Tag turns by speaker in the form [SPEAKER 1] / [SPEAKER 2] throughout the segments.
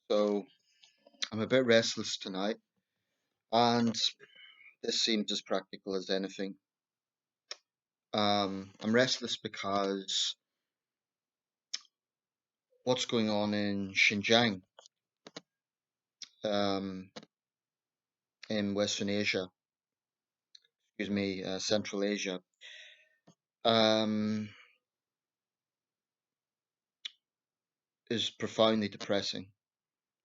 [SPEAKER 1] So I'm a bit restless tonight, and this seems as practical as anything. I'm restless because what's going on in Xinjiang, um, in Western Asia, Central Asia, um, is profoundly depressing.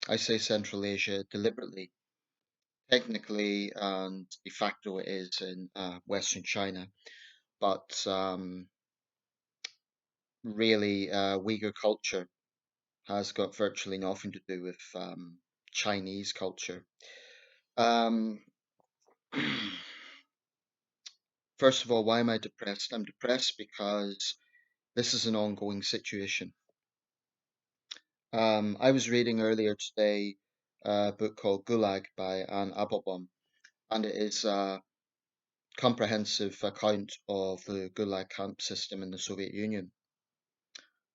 [SPEAKER 1] I say Central Asia deliberately. Technically and de facto, it is in Western China, but really, Uyghur culture has got virtually nothing to do with Chinese culture. Um, First of all, why am I depressed? I'm depressed because this is an ongoing situation. I was reading earlier today a book called Gulag by Anne Applebaum, and it is a comprehensive account of the Gulag camp system in the Soviet Union.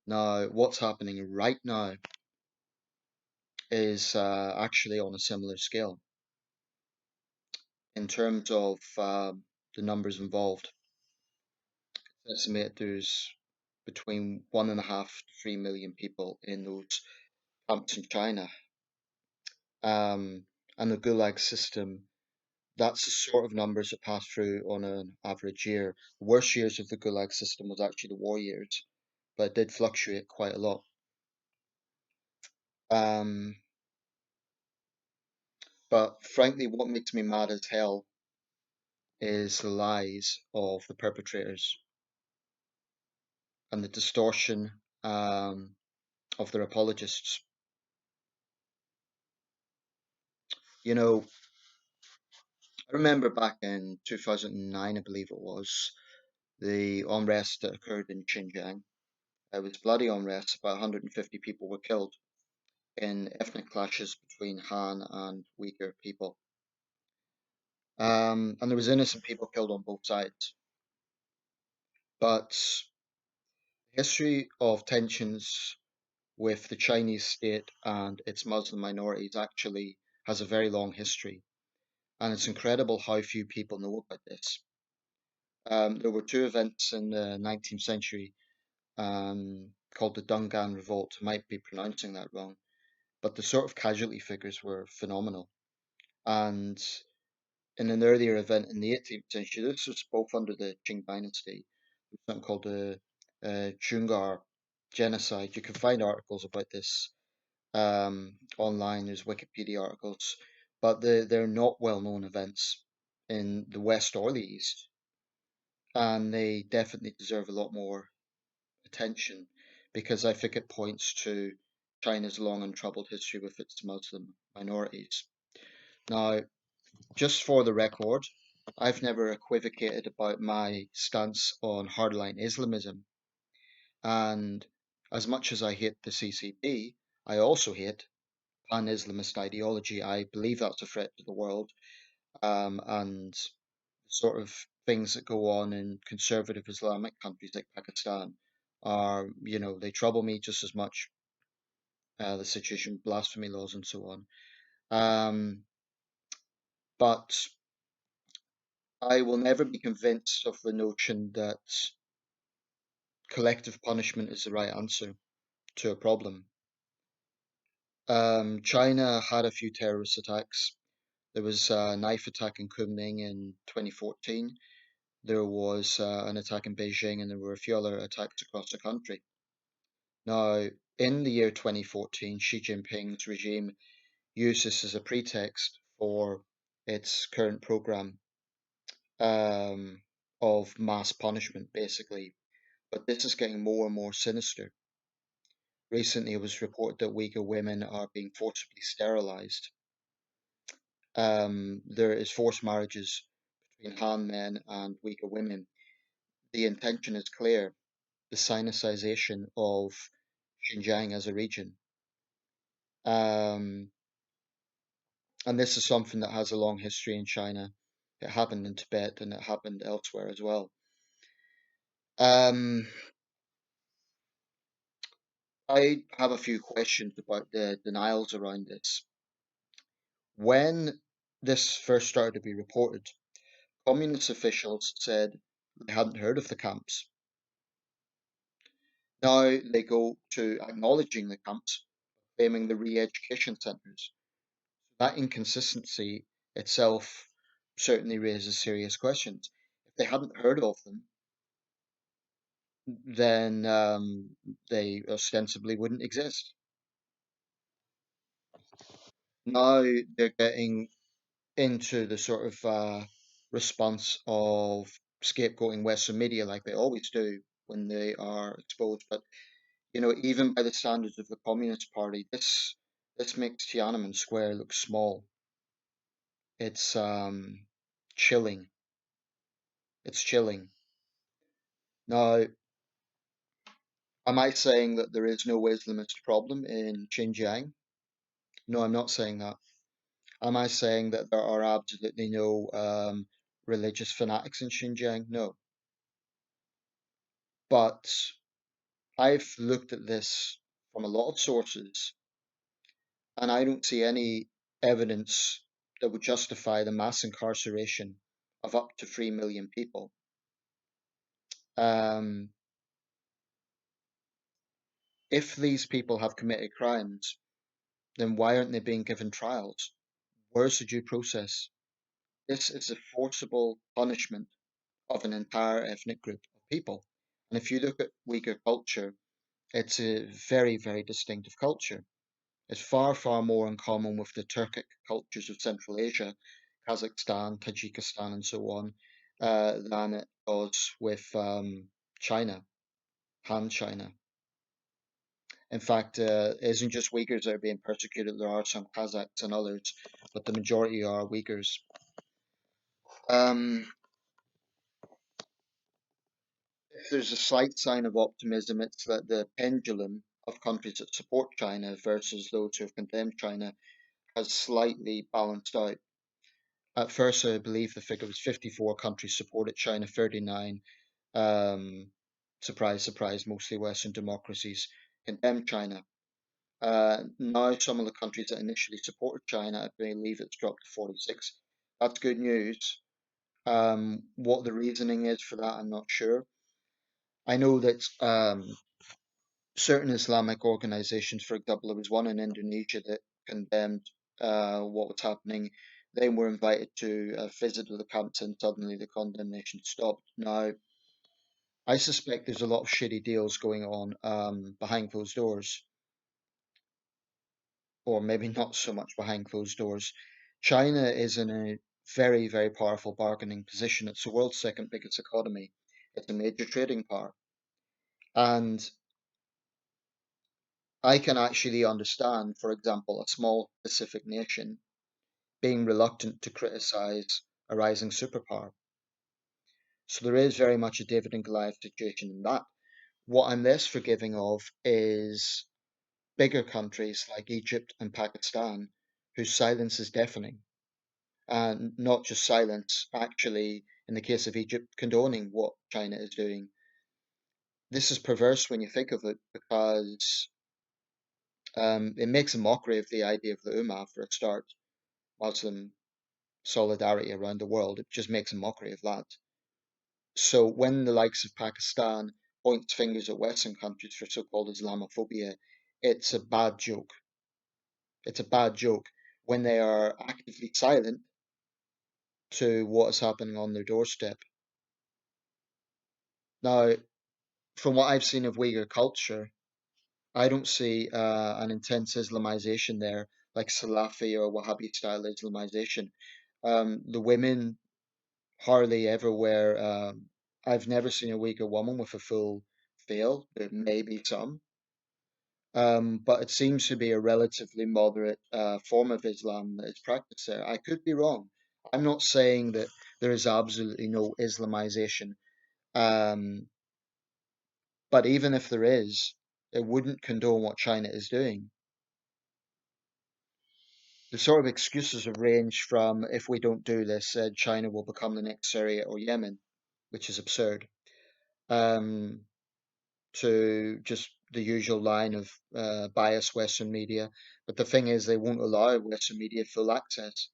[SPEAKER 1] Now, what's happening right now is actually on a similar scale in terms of the numbers involved. Estimate there's between 1.5 to 3 million people in those camps in China. And the Gulag system, that's the sort of numbers that pass through on an average year. The worst years of the Gulag system was actually the war years, but it did fluctuate quite a lot. Um, but frankly, what makes me mad as hell is the lies of the perpetrators and the distortion of their apologists. You know, I remember back in 2009, I believe it was, the unrest that occurred in Xinjiang. It was bloody unrest. About 150 people were killed in ethnic clashes between Han and Uyghur people. And there was innocent people killed on both sides. But the history of tensions with the Chinese state and its Muslim minorities actually has a very long history. And it's incredible how few people know about this. There were two events in the 19th century called the Dungan Revolt. I might be pronouncing that wrong, but the sort of casualty figures were phenomenal. And in an earlier event in the 18th century, this was both under the Qing dynasty, something called the Jungar Genocide. You can find articles about this online. There's Wikipedia articles, but they're not well-known events in the West or the East, and they definitely deserve a lot more attention because I think it points to China's long and troubled history with its Muslim minorities. Now, just for the record, I've never equivocated about my stance on hardline Islamism, and as much as I hate the CCP, I also hate pan-Islamist ideology. I believe that's a threat to the world, and sort of things that go on in conservative Islamic countries like Pakistan are, they trouble me just as much. The situation, blasphemy laws, and so on. Um, but I will never be convinced of the notion that collective punishment is the right answer to a problem. China had a few terrorist attacks. There was a knife attack in Kunming in 2014. There was an attack in Beijing, and there were a few other attacks across the country. Now, in the year 2014, Xi Jinping's regime used this as a pretext for its current program um, of mass punishment, basically. But this is getting more and more sinister. Recently, it was reported that Uyghur women are being forcibly sterilized. There is forced marriages between Han men and Uyghur women. The intention is clear: the Sinicization of Xinjiang as a region. Um, and this is something that has a long history in China. It happened in Tibet and it happened elsewhere as well. Um, I have a few questions about the denials around this. When this first started to be reported, communist officials said they hadn't heard of the camps. Now they go to acknowledging the camps, claiming the re-education centres. That inconsistency itself certainly raises serious questions. If they hadn't heard of them, then they ostensibly wouldn't exist. Now they're getting into the sort of response of scapegoating Western media like they always do when they are exposed. But even by the standards of the Communist Party, this makes Tiananmen Square look small. It's chilling. It's chilling. Now, am I saying that there is no Islamist problem in Xinjiang? No, I'm not saying that. Am I saying that there are absolutely no religious fanatics in Xinjiang? No. But I've looked at this from a lot of sources, and I don't see any evidence that would justify the mass incarceration of up to 3 million people. Um, if these people have committed crimes, then why aren't they being given trials? Where's the due process? This is a forcible punishment of an entire ethnic group of people. And if you look at Uyghur culture, it's a very, very distinctive culture. It's far, far more in common with the Turkic cultures of Central Asia, Kazakhstan, Tajikistan, and so on, than it does with China, Han China. In fact, it isn't just Uyghurs that are being persecuted. There are some Kazakhs and others, but the majority are Uyghurs. Um, if there's a slight sign of optimism, it's that the pendulum of countries that support China versus those who have condemned China has slightly balanced out. At first, I believe the figure was 54 countries supported China, 39, um, surprise, surprise, mostly Western democracies condemned China. Now, some of the countries that initially supported China, I believe it's dropped to 46. That's good news. What the reasoning is for that, I'm not sure. I know that certain Islamic organizations, for example, there was one in Indonesia that condemned what was happening. They were invited to visit the camps and suddenly the condemnation stopped. Now, I suspect there's a lot of shitty deals going on behind closed doors, or maybe not so much behind closed doors. China is in a very, very powerful bargaining position. It's the world's second biggest economy. It's a major trading power. And I can actually understand, for example, a small Pacific nation being reluctant to criticize a rising superpower. So there is very much a David and Goliath situation in that. What I'm less forgiving of is bigger countries like Egypt and Pakistan, whose silence is deafening. And not just silence, actually, in the case of Egypt, condoning what China is doing. This is perverse when you think of it because it makes a mockery of the idea of the Ummah for a start, Muslim solidarity around the world. It just makes a mockery of that. So when the likes of Pakistan points fingers at Western countries for so-called Islamophobia, it's a bad joke. It's a bad joke when they are actively silent to what is happening on their doorstep. Now, from what I've seen of Uyghur culture, I don't see an intense Islamization there, like Salafi or Wahhabi style Islamization. The women hardly ever wear. I've never seen a Uyghur woman with a full veil. There may be some, but it seems to be a relatively moderate form of Islam that is practiced there. I could be wrong. I'm not saying that there is absolutely no Islamization, um, but even if there is, it wouldn't condone what China is doing. The sort of excuses have ranged from if we don't do this, China will become the next Syria or Yemen, which is absurd. Um, to just the usual line of biased Western media. But the thing is, they won't allow Western media full access.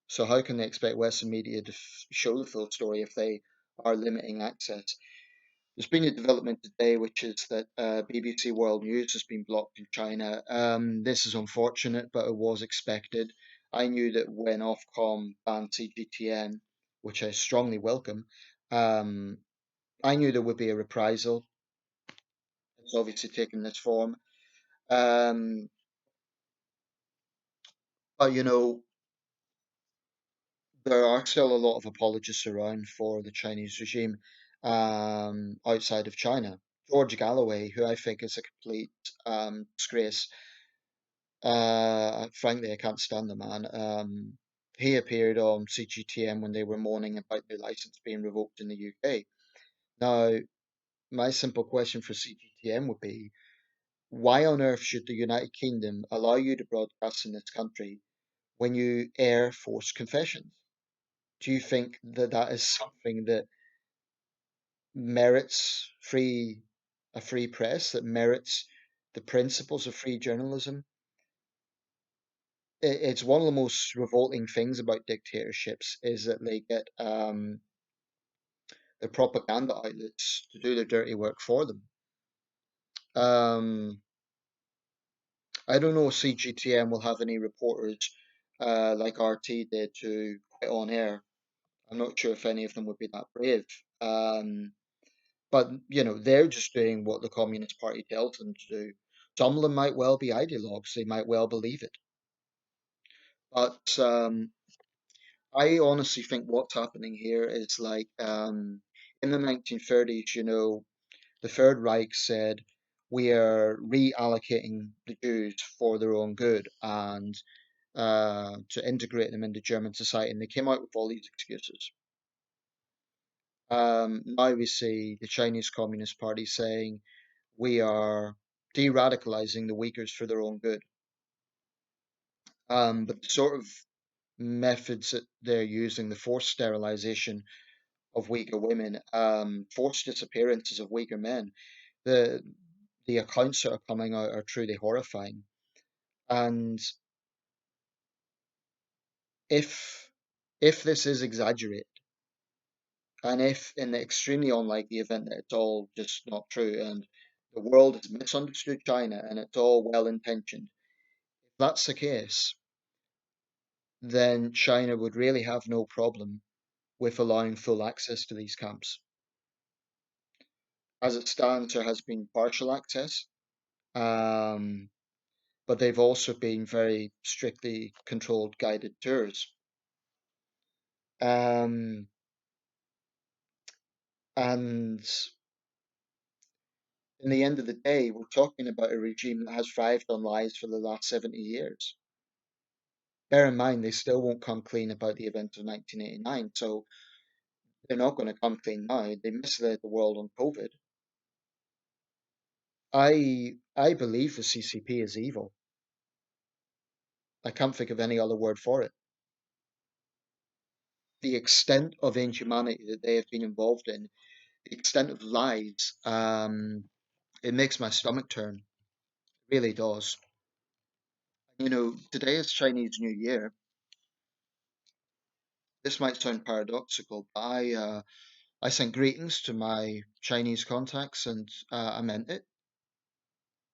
[SPEAKER 1] So how can they expect Western media to show the full story if they are limiting access? There's been a development today, which is that BBC World News has been blocked in China. This is unfortunate, but it was expected. I knew that when Ofcom banned CGTN, which I strongly welcome, um, I knew there would be a reprisal. It's obviously taken this form. Um, but there are still a lot of apologists around for the Chinese regime outside of China. George Galloway, who I think is a complete disgrace. Frankly, I can't stand the man. He appeared on CGTN when they were mourning about their license being revoked in the UK. Now, my simple question for CGTN would be, why on earth should the United Kingdom allow you to broadcast in this country when you air forced confessions? Do you think that that is something that merits a free press, that merits the principles of free journalism? It's one of the most revolting things about dictatorships is that they get the propaganda outlets to do their dirty work for them. Um, I don't know if CGTN will have any reporters like RT did to quit on air. I'm not sure if any of them would be that brave. But they're just doing what the Communist Party tells them to do. Some of them might well be ideologues; they might well believe it. But I honestly think what's happening here is like in the 1930s, the Third Reich said we are reallocating the Jews for their own good and to integrate them into German society, and they came out with all these excuses. Now we see the Chinese Communist Party saying we are de-radicalizing the Uyghurs for their own good. But the sort of methods that they're using, the forced sterilization of Uyghur women, forced disappearances of Uyghur men, the the accounts that are coming out are truly horrifying. And if if this is exaggerated, and if in the extremely unlikely event that it's all just not true, and the world has misunderstood China and it's all well intentioned, if that's the case, then China would really have no problem with allowing full access to these camps. As it stands, there has been partial access, um, but they've also been very strictly controlled guided tours. Um, and in the end of the day, we're talking about a regime that has thrived on lies for the last 70 years. Bear in mind, they still won't come clean about the event of 1989, so they're not going to come clean now. They misled the world on COVID. I believe the CCP is evil. I can't think of any other word for it. The extent of inhumanity that they have been involved in, the extent of lies, it makes my stomach turn. It really does. Today is Chinese New Year. This might sound paradoxical, but I sent greetings to my Chinese contacts, and I meant it.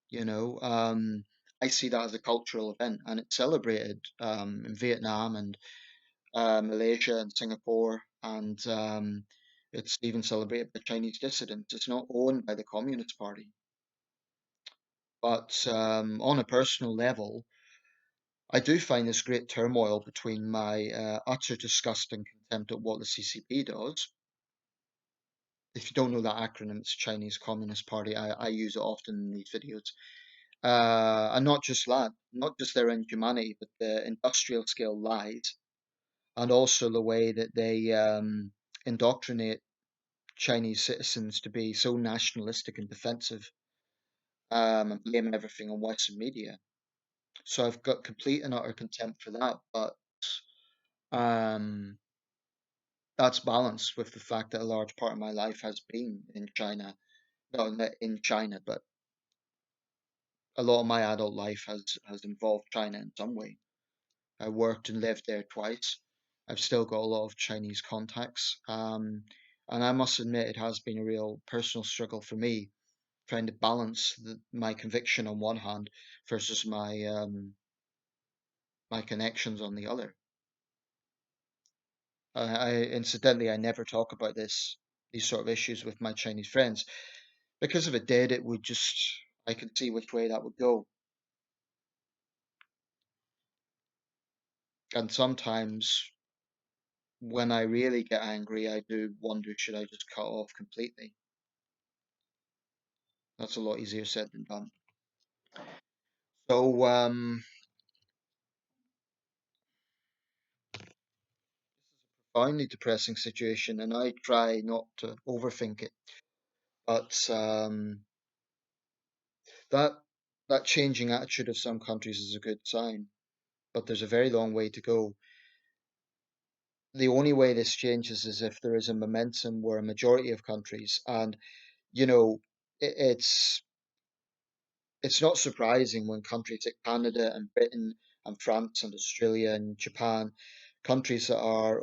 [SPEAKER 1] You know, um, I see that as a cultural event, and it's celebrated in Vietnam and Malaysia and Singapore, and it's even celebrated by Chinese dissidents. It's not owned by the Communist Party. But on a personal level, I do find this great turmoil between my utter disgust and contempt at what the CCP does. If you don't know that acronym, it's Chinese Communist Party. I use it often in these videos. And not just that, not just their inhumanity, but the industrial scale lies, and also the way that they indoctrinate Chinese citizens to be so nationalistic and defensive, and blame everything on Western media. So I've got complete and utter contempt for that, but um, that's balanced with the fact that a large part of my life has been in China. not in China, but a lot of my adult life has involved China in some way. I worked and lived there twice. I've still got a lot of Chinese contacts. And I must admit, it has been a real personal struggle for me trying to balance my conviction on one hand versus my connections on the other. Incidentally, I never talk about these sort of issues with my Chinese friends because if it did, it would just I could see which way that would go. And sometimes when I really get angry, I do wonder should I just cut off completely? That's a lot easier said than done. So, finally depressing situation, and I try not to overthink it. But that that changing attitude of some countries is a good sign. But there's a very long way to go. The only way this changes is if there is a momentum where a majority of countries, and you know, it's not surprising when countries like Canada and Britain and France and Australia and Japan, countries that are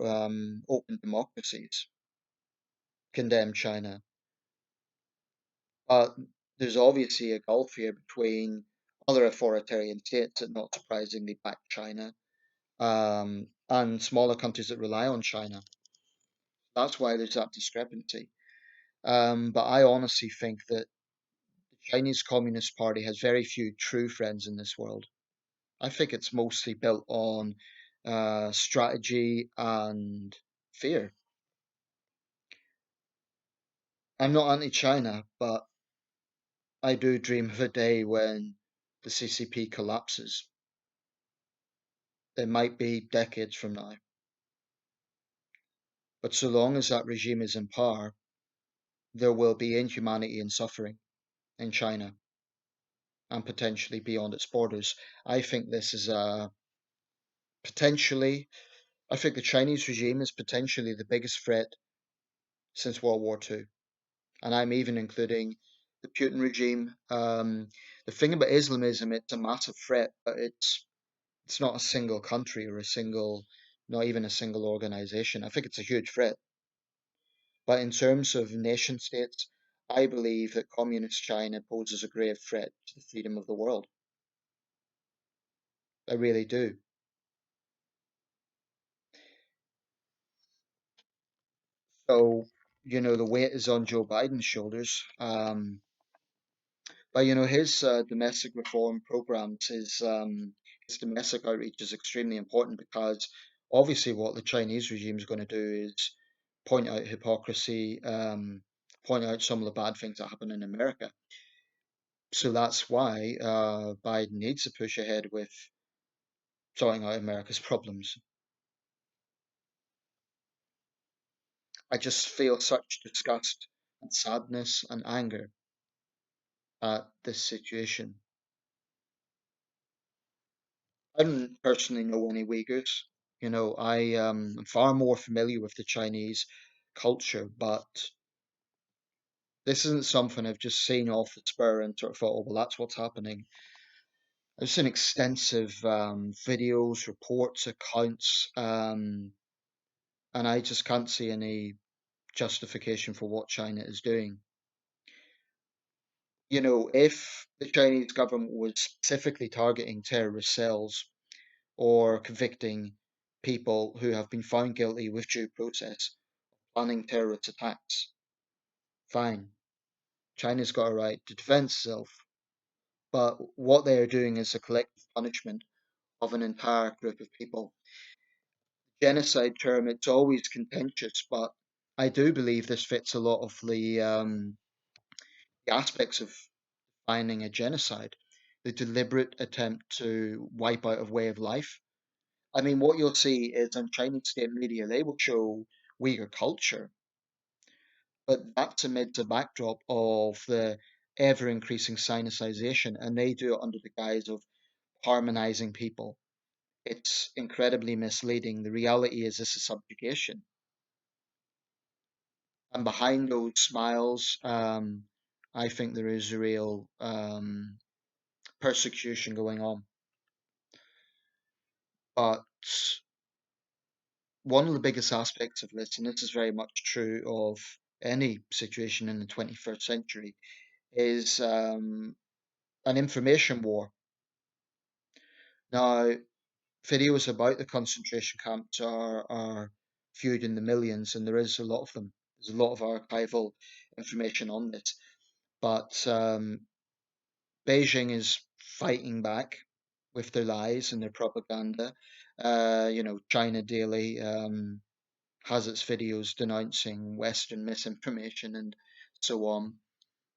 [SPEAKER 1] open democracies, condemn China. But there's obviously a gulf here between other authoritarian states that not surprisingly back China and smaller countries that rely on China. That's why there's that discrepancy. But I honestly think that the Chinese Communist Party has very few true friends in this world. I think it's mostly built on strategy and fear. I'm not anti-China, but I do dream of a day when the CCP collapses. It might be decades from now. But so long as that regime is in power, there will be inhumanity and suffering in China and potentially beyond its borders. I think this is potentially, I think the Chinese regime is potentially the biggest threat since World War II. And I'm even including the Putin regime. The thing about Islamism, it's a massive threat, but it's not a single country or a single, not even a single organization. I think it's a huge threat. But in terms of nation states, I believe that communist China poses a grave threat to the freedom of the world. I really do. So, the weight is on Joe Biden's shoulders. But his domestic reform programs, his domestic outreach is extremely important because obviously what the Chinese regime is going to do is point out hypocrisy, point out some of the bad things that happen in America. So that's why Biden needs to push ahead with sorting out America's problems. I just feel such disgust and sadness and anger at this situation. I don't personally know any Uyghurs. I'm far more familiar with the Chinese culture, but this isn't something I've just seen off the spur and sort of thought, oh, well, that's what's happening. I've seen extensive videos, reports, accounts, and I just can't see any justification for what China is doing. If the Chinese government was specifically targeting terrorist cells or convicting people who have been found guilty with due process, planning terrorist attacks, fine. China's got a right to defend itself. But what they are doing is a collective punishment of an entire group of people. Genocide term, it's always contentious, but I do believe this fits a lot of the aspects of finding a genocide, the deliberate attempt to wipe out a way of life. I mean, what you'll see is on Chinese state media, they will show Uyghur culture, but that's amid the backdrop of the ever increasing Sinicization, and they do it under the guise of harmonizing people. It's incredibly misleading. The reality is this is subjugation. And behind those smiles, I think there is a real persecution going on. But one of the biggest aspects of this, and this is very much true of any situation in the 21st century, is an information war. Now, videos about the concentration camps are viewed in the millions, and there is a lot of them. There's a lot of archival information on this. But Beijing is fighting back with their lies and their propaganda. China Daily has its videos denouncing Western misinformation and so on.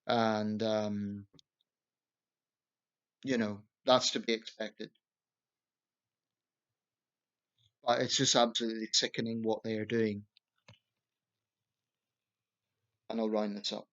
[SPEAKER 1] And, that's to be expected. But it's just absolutely sickening what they are doing. And I'll round this up.